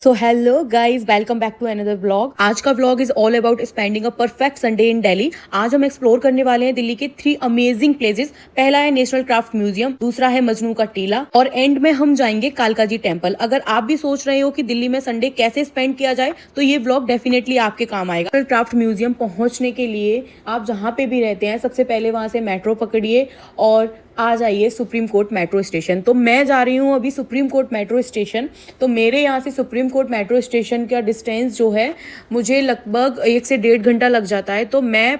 So hello guys, welcome back to another vlog. आज का vlog is all about spending a perfect Sunday in Delhi. आज हम explore करने वाले हैं दिल्ली के 3 अमेजिंग प्लेसेस। पहला है नेशनल क्राफ्ट म्यूजियम, दूसरा है मजनू का टीला और एंड में हम जाएंगे कालका जी टेम्पल। अगर आप भी सोच रहे हो कि दिल्ली में संडे कैसे स्पेंड किया जाए तो ये व्लॉग डेफिनेटली आपके काम आएगा। नेशनल क्राफ्ट म्यूजियम पहुंचने के लिए आप जहाँ पे भी रहते हैं सबसे पहले वहां से मेट्रो पकड़िए और आ जाइए सुप्रीम कोर्ट मेट्रो स्टेशन। तो मैं जा रही हूँ अभी सुप्रीम कोर्ट मेट्रो स्टेशन। तो मेरे यहाँ से सुप्रीम कोर्ट मेट्रो स्टेशन का डिस्टेंस जो है मुझे लगभग 1 से 1.5 घंटा लग जाता है। तो मैं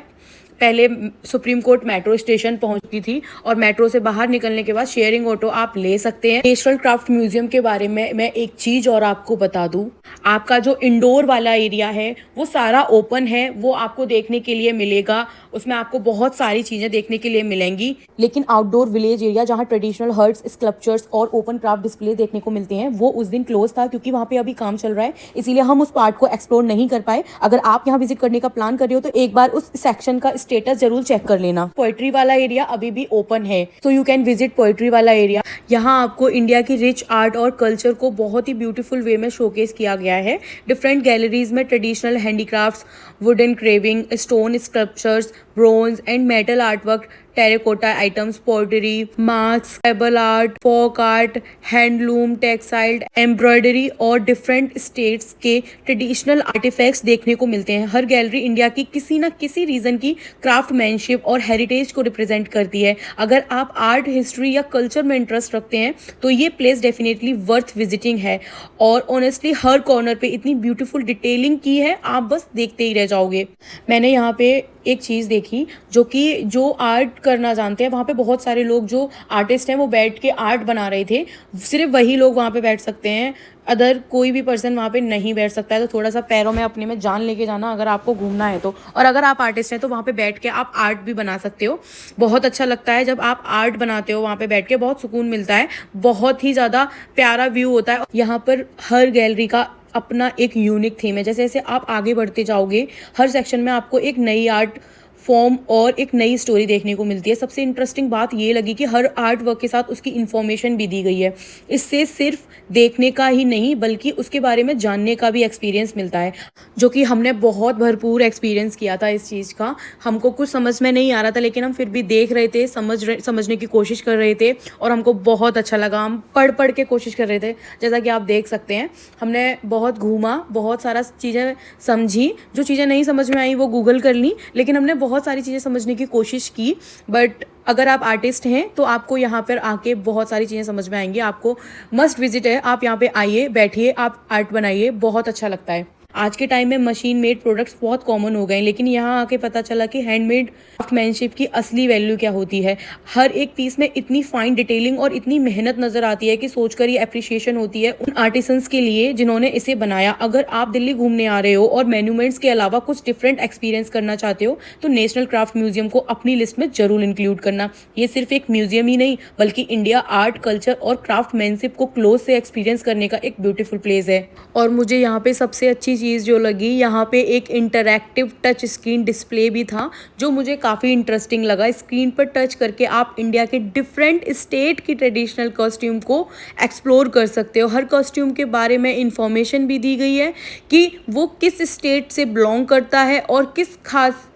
पहले सुप्रीम कोर्ट मेट्रो स्टेशन पहुंचती थी और मेट्रो से बाहर निकलने के बाद शेयरिंग ऑटो आप ले सकते हैं। नेशनल क्राफ्ट म्यूजियम के बारे में मैं एक चीज और आपको बता दूं, आपका जो इंडोर वाला एरिया है वो सारा ओपन है, वो आपको देखने के लिए मिलेगा। उसमें आपको बहुत सारी चीजें देखने के लिए मिलेंगी। लेकिन आउटडोर विलेज एरिया जहाँ ट्रेडिशनल हर्ट्स, स्कल्पचर्स और ओपन क्राफ्ट डिस्प्ले देखने को मिलते हैं वो उस दिन क्लोज था क्योंकि वहाँ पे अभी काम चल रहा है, इसीलिए हम उस पार्ट को एक्सप्लोर नहीं कर पाए। अगर आप यहाँ विजिट करने का प्लान कर रहे हो तो एक बार उस सेक्शन का स्टेटस जरूर चेक कर लेना। पोएट्री वाला एरिया अभी भी ओपन है, so you can visit poetry वाला एरिया। यहाँ आपको इंडिया की रिच आर्ट और कल्चर को बहुत ही ब्यूटीफुल वे में शोकेस किया गया है। डिफरेंट गैलरीज में traditional handicrafts, wooden carving, stone sculptures, bronze and metal artwork, terracotta items, pottery, mask, tribal art, folk art, handloom, textile, embroidery और डिफरेंट स्टेट्स के ट्रेडिशनल आर्टिफैक्ट्स देखने को मिलते हैं। हर गैलरी इंडिया की किसी न किसी रीजन की क्राफ्टमैनशिप और हेरिटेज को रिप्रेजेंट करती है। अगर आप आर्ट, हिस्ट्री या कल्चर में इंटरेस्ट रखते हैं तो ये प्लेस डेफिनेटली वर्थ विजिटिंग है। और ऑनेस्टली हर कॉर्नर पे इतनी ब्यूटीफुल डिटेलिंग की है, आप बस देखते ही रह जाओगे। मैंने यहाँ पे एक चीज़ देखी जो कि जो आर्ट करना जानते हैं, वहाँ पे बहुत सारे लोग जो आर्टिस्ट हैं वो बैठ के आर्ट बना रहे थे। सिर्फ वही लोग वहाँ पे बैठ सकते हैं, अदर कोई भी पर्सन वहाँ पे नहीं बैठ सकता है। तो थोड़ा सा पैरों में अपने में जान लेके जाना अगर आपको घूमना है तो। और अगर आप आर्टिस्ट हैं तो वहाँ पे बैठ के आप आर्ट भी बना सकते हो। बहुत अच्छा लगता है जब आप आर्ट बनाते हो, वहाँ पे बैठ के बहुत सुकून मिलता है। बहुत ही ज़्यादा प्यारा व्यू होता है। यहाँ पर हर गैलरी का अपना एक यूनिक थीम है। जैसे जैसे आप आगे बढ़ते जाओगे हर सेक्शन में आपको एक नई आर्ट फॉर्म और एक नई स्टोरी देखने को मिलती है। सबसे इंटरेस्टिंग बात ये लगी कि हर आर्ट वर्क के साथ उसकी इन्फॉर्मेशन भी दी गई है। इससे सिर्फ देखने का ही नहीं बल्कि उसके बारे में जानने का भी एक्सपीरियंस मिलता है, जो कि हमने बहुत भरपूर एक्सपीरियंस किया था इस चीज़ का। हमको कुछ समझ में नहीं आ रहा था लेकिन हम फिर भी देख रहे थे, समझने की कोशिश कर रहे थे और हमको बहुत अच्छा लगा। हम पढ़ पढ़ के कोशिश कर रहे थे। जैसा कि आप देख सकते हैं हमने बहुत घूमा, बहुत सारा चीज़ें समझी। जो चीज़ें नहीं समझ में आई वो गूगल कर ली, लेकिन हमने बहुत सारी चीज़ें समझने की कोशिश की। बट अगर आप आर्टिस्ट हैं तो आपको यहाँ पर आके बहुत सारी चीज़ें समझ में आएंगी। आपको मस्ट विजिट है, आप यहाँ पे आइए, बैठिए, आप आर्ट बनाइए, बहुत अच्छा लगता है। आज के टाइम में मशीन मेड प्रोडक्ट्स बहुत कॉमन हो गए हैं, लेकिन यहाँ आके पता चला कि हैंडमेड क्राफ्टमैनशिप की असली वैल्यू क्या होती है। हर एक पीस में इतनी फाइन डिटेलिंग और इतनी मेहनत नजर आती है कि सोचकर ये अप्रिशिएशन होती है उन आर्टिसंस के लिए जिन्होंने इसे बनाया। अगर आप दिल्ली घूमने आ रहे हो और मॉन्यूमेंट्स के अलावा कुछ डिफरेंट एक्सपीरियंस करना चाहते हो तो नेशनल क्राफ्ट म्यूजियम को अपनी लिस्ट में जरूर इंक्लूड करना। ये सिर्फ एक म्यूजियम ही नहीं बल्कि इंडिया आर्ट, कल्चर और क्राफ्टमैनशिप को क्लोज से एक्सपीरियंस करने का एक ब्यूटीफुल प्लेस है। और मुझे यहाँ पे सबसे अच्छी चीज़ जो लगी, यहाँ पे एक इंटरैक्टिव टच स्क्रीन डिस्प्ले भी था जो मुझे काफ़ी इंटरेस्टिंग लगा। स्क्रीन पर टच करके आप इंडिया के डिफरेंट स्टेट की ट्रेडिशनल कॉस्ट्यूम को एक्सप्लोर कर सकते हो। हर कॉस्ट्यूम के बारे में इंफॉर्मेशन भी दी गई है कि वो किस स्टेट से बिलोंग करता है और किस खास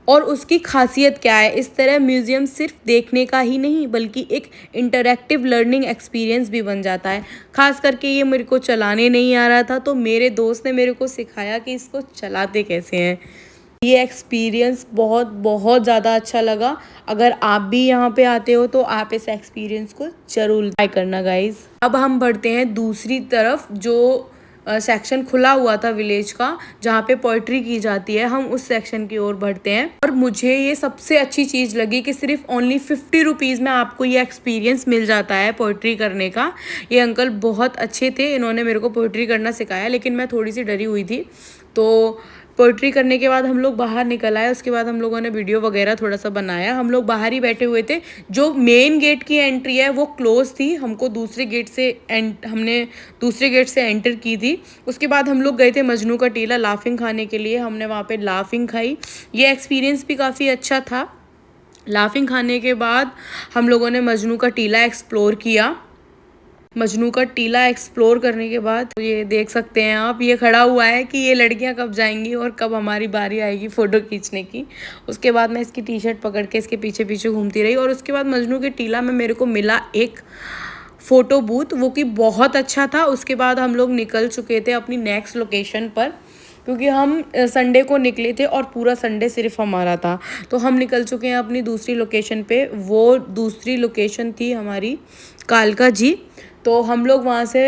और उसकी खासियत क्या है। इस तरह म्यूज़ियम सिर्फ देखने का ही नहीं बल्कि एक इंटरैक्टिव लर्निंग एक्सपीरियंस भी बन जाता है। खास करके ये मेरे को चलाने नहीं आ रहा था तो मेरे दोस्त ने मेरे को सिखाया कि इसको चलाते कैसे हैं। ये एक्सपीरियंस बहुत बहुत ज़्यादा अच्छा लगा। अगर आप भी यहाँ पे आते हो तो आप इस एक्सपीरियंस को जरूर ट्राई करना गाइज। अब हम बढ़ते हैं दूसरी तरफ, जो सेक्शन खुला हुआ था विलेज का जहाँ पे पोइट्री की जाती है, हम उस सेक्शन की ओर बढ़ते हैं। और मुझे ये सबसे अच्छी चीज़ लगी कि सिर्फ ओनली 50 रुपीज़ में आपको ये एक्सपीरियंस मिल जाता है पोइट्री करने का। ये अंकल बहुत अच्छे थे, इन्होंने मेरे को पोइट्री करना सिखाया, लेकिन मैं थोड़ी सी डरी हुई थी। तो पोइट्री करने के बाद हम लोग बाहर निकल आए। उसके बाद हम लोगों ने वीडियो वगैरह थोड़ा सा बनाया। हम लोग बाहर ही बैठे हुए थे। जो मेन गेट की एंट्री है वो क्लोज थी, हमने दूसरे गेट से एंटर की थी। उसके बाद हम लोग गए थे मजनू का टीला लाफिंग खाने के लिए। हमने वहाँ पे लाफिंग खाई। ये एक्सपीरियंस भी काफ़ी अच्छा था। लाफिंग खाने के बाद हम लोगों ने मजनू का टीला एक्सप्लोर किया। मजनू का टीला एक्सप्लोर करने के बाद तो ये देख सकते हैं आप, ये खड़ा हुआ है कि ये लड़कियां कब जाएंगी और कब हमारी बारी आएगी फ़ोटो खींचने की। उसके बाद मैं इसकी टी शर्ट पकड़ के इसके पीछे पीछे घूमती रही और उसके बाद मजनू के टीला में मेरे को मिला एक फ़ोटो बूथ, वो कि बहुत अच्छा था। उसके बाद हम लोग निकल चुके थे अपनी नेक्स्ट लोकेशन पर, क्योंकि हम संडे को निकले थे और पूरा संडे सिर्फ हमारा था। तो हम निकल चुके हैं अपनी दूसरी लोकेशन पे। वो दूसरी लोकेशन थी हमारी कालका जी। तो हम लोग वहाँ से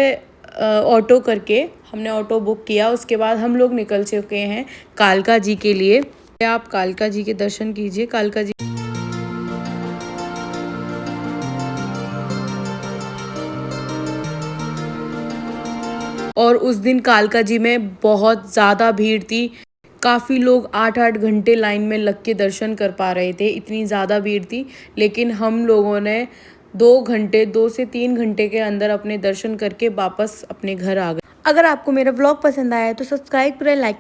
ऑटो करके हमने ऑटो बुक किया। उसके बाद हम लोग निकल चुके हैं कालका जी के लिए। आप कालका जी के दर्शन कीजिए। कालका जी और उस दिन कालका जी में बहुत ज़्यादा भीड़ थी। काफ़ी लोग 8-8 घंटे लाइन में लग के दर्शन कर पा रहे थे, इतनी ज़्यादा भीड़ थी। लेकिन हम लोगों ने 2 घंटे, 2 से 3 घंटे के अंदर अपने दर्शन करके वापस अपने घर आ गए। अगर आपको मेरा व्लॉग पसंद आया है तो सब्सक्राइब करें, लाइक